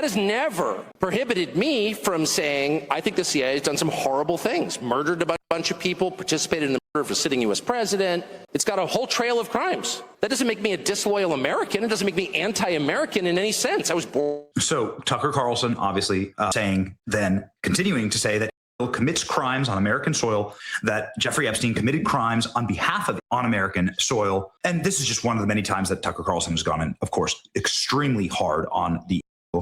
has never prohibited me from saying, I think the CIA has done some horrible things, murdered a bunch of people, participated in the murder of a sitting U.S. president. It's got a whole trail of crimes. That doesn't make me a disloyal American. It doesn't make me anti-American in any sense. I was born. So Tucker Carlson obviously continuing to say that he commits crimes on American soil, that Jeffrey Epstein committed crimes on behalf of on American soil. And this is just one of the many times that Tucker Carlson has gone in, of course, extremely hard on the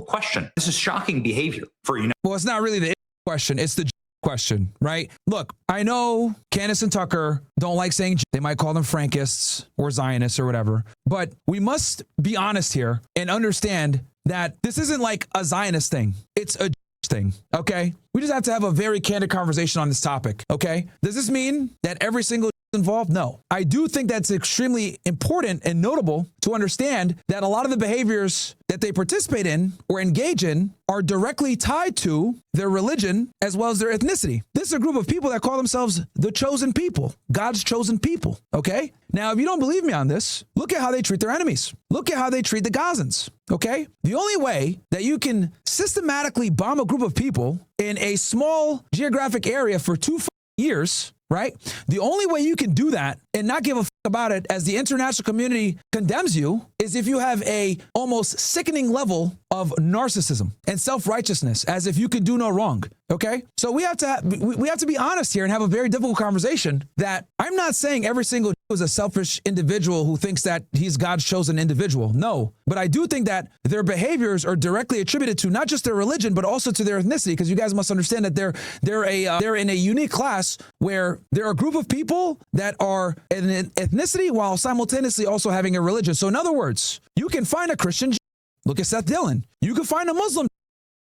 question. This is shocking behavior for, Well, it's not really the question. It's the question, right? Look, I know Candace and Tucker don't like saying they might call them Frankists or Zionists or whatever, but we must be honest here and understand that this isn't like a Zionist thing. It's a thing, okay? We just have to have a very candid conversation on this topic, okay? Does this mean that every single involved? No. I do think that's extremely important and notable to understand that a lot of the behaviors that they participate in or engage in are directly tied to their religion as well as their ethnicity. This is a group of people that call themselves the chosen people, God's chosen people, okay? Now, if you don't believe me on this, look at how they treat their enemies. Look at how they treat the Gazans, okay? The only way that you can systematically bomb a group of people in a small geographic area for 2 years, right? The only way you can do that and not give a about it as the international community condemns you is if you have a almost sickening level of narcissism and self-righteousness, as if you can do no wrong. Okay, so we have to be honest here and have a very difficult conversation that I'm not saying every single Jew is a selfish individual who thinks that he's God's chosen individual. No, but I do think that their behaviors are directly attributed to not just their religion, but also to their ethnicity, because you guys must understand that they're in a unique class where they're a group of people that are an ethnicity while simultaneously also having a religion. So in other words, you can find a Christian Jew, look at Seth Dillon. You can find a Muslim,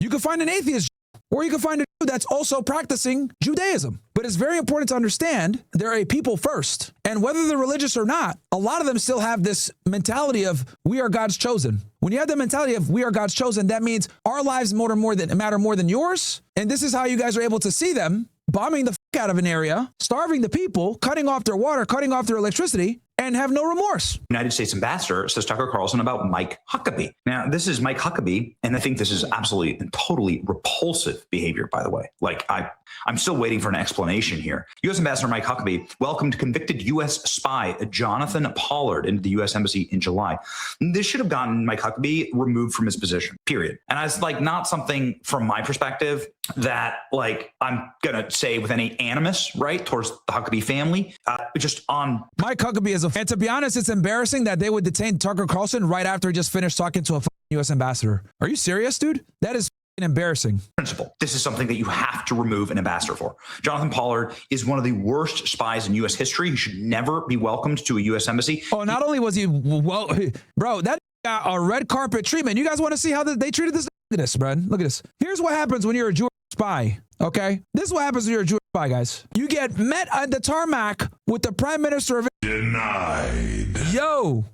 you can find an atheist, or you can find a Jew that's also practicing Judaism. But it's very important to understand they're a people first. And whether they're religious or not, a lot of them still have this mentality of we are God's chosen. When you have the mentality of we are God's chosen, that means our lives matter more than yours. And this is how you guys are able to see them bombing the out of an area, starving the people, cutting off their water, cutting off their electricity, and have no remorse. United States Ambassador says Tucker Carlson about Mike Huckabee. Now, this is Mike Huckabee, and I think this is absolutely and totally repulsive behavior, by the way. Like, I'm still waiting for an explanation here. US Ambassador Mike Huckabee welcomed convicted US spy Jonathan Pollard into the US Embassy in July. This should have gotten Mike Huckabee removed from his position, period. And it's like not something from my perspective that like I'm going to say with any animus, right, towards the Huckabee family, just on Mike Huckabee is and to be honest, it's embarrassing that they would detain Tucker Carlson right after he just finished talking to a U.S. ambassador. Are you serious, dude? That is embarrassing. Principle. This is something that you have to remove an ambassador for. Jonathan Pollard is one of the worst spies in U.S. history. He should never be welcomed to a U.S. embassy. Oh, not only was he, well, bro, that got a red carpet treatment. You guys want to see how they treated this? Look at this, bro. Look at this. Here's what happens when you're a Jewish spy, okay? This is what happens when you're a Jewish spy, guys. You get met at the tarmac with the Prime Minister of Denied. Yo,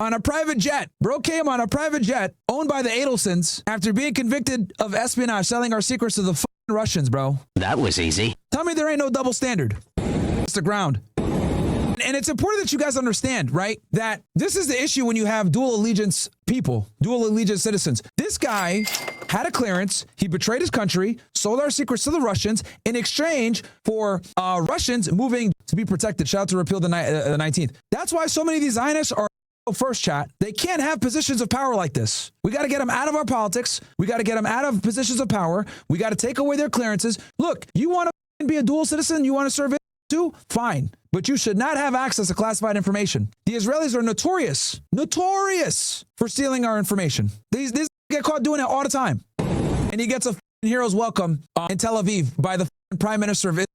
on a private jet. Bro came on a private jet owned by the Adelsons after being convicted of espionage, selling our secrets to the Russians, bro. That was easy. Tell me there ain't no double standard. It's the ground. And it's important that you guys understand, right, that this is the issue when you have dual allegiance people, dual allegiance citizens. This guy had a clearance. He betrayed his country, sold our secrets to the Russians in exchange for Russians moving to be protected. Shout out to repeal the 19th. That's why so many of these Zionists are first chat. They can't have positions of power like this. We got to get them out of our politics. We got to get them out of positions of power. We got to take away their clearances. Look, you want to be a dual citizen? You want to serve it too? Fine. But you should not have access to classified information. The Israelis are notorious for stealing our information. These get caught doing it all the time. And he gets a hero's welcome in Tel Aviv by the Prime Minister of Israel.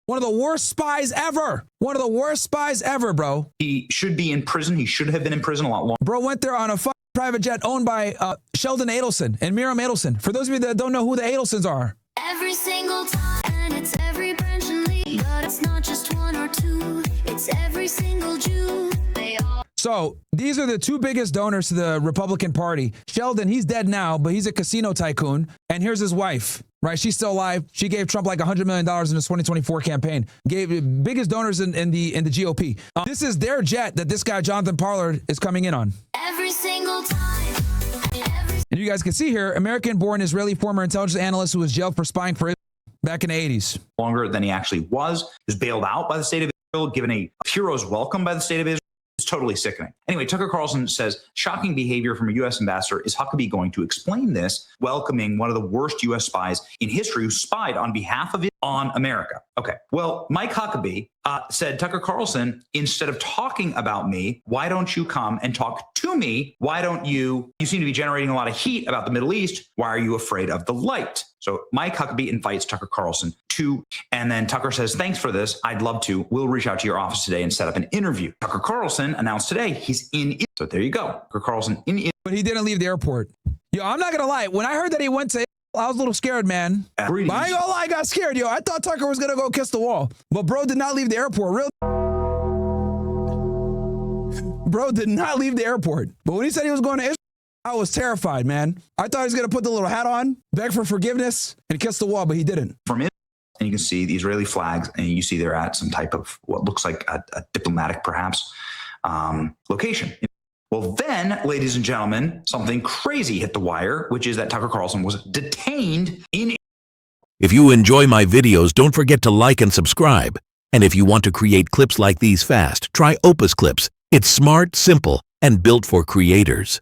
One of the worst spies ever. One of the worst spies ever, bro. He should be in prison. He should have been in prison a lot longer. Bro went there on a private jet owned by Sheldon Adelson and Miriam Adelson. For those of you that don't know who the Adelsons are. Every single time, and it's every branch and league, but it's not just one or two, it's every single Jew. They all. So these are the two biggest donors to the Republican Party. Sheldon, he's dead now, but he's a casino tycoon. And here's his wife, right? She's still alive. She gave Trump like $100 million in his 2024 campaign. Gave biggest donors in the GOP. This is their jet that this guy Jonathan Pollard is coming in on. Every single time. And You guys can see here, American-born Israeli former intelligence analyst who was jailed for spying for Israel back in the 80s. Longer than he actually was bailed out by the state of Israel, given a hero's welcome by the state of Israel. It's totally sickening. Anyway, Tucker Carlson says, shocking behavior from a U.S. ambassador. Is Huckabee going to explain this, welcoming one of the worst U.S. spies in history who spied on behalf of it on America? Okay. Well, Mike Huckabee said, Tucker Carlson, instead of talking about me, why don't you come and talk to me? Why don't you seem to be generating a lot of heat about the Middle East. Why are you afraid of the light? So Mike Huckabee invites Tucker Carlson to, and then Tucker says, thanks for this. I'd love to. We'll reach out to your office today and set up an interview. Tucker Carlson announced today he's in. So there you go. Tucker Carlson in. But he didn't leave the airport. Yo, I'm not going to lie. When I heard that he went to, I was a little scared, man. But I ain't gonna lie, I got scared, yo. I thought Tucker was gonna go kiss the wall. But bro did not leave the airport. Bro did not leave the airport. But when he said he was going to Israel, I was terrified, man. I thought he was gonna put the little hat on, beg for forgiveness, and kiss the wall, but he didn't. From it, and you can see the Israeli flags, and you see they're at some type of what looks like a diplomatic, perhaps, location. Well, then, ladies and gentlemen, something crazy hit the wire, which is that Tucker Carlson was detained in. If you enjoy my videos, don't forget to like and subscribe. And if you want to create clips like these fast, try Opus Clips. It's smart, simple, and built for creators.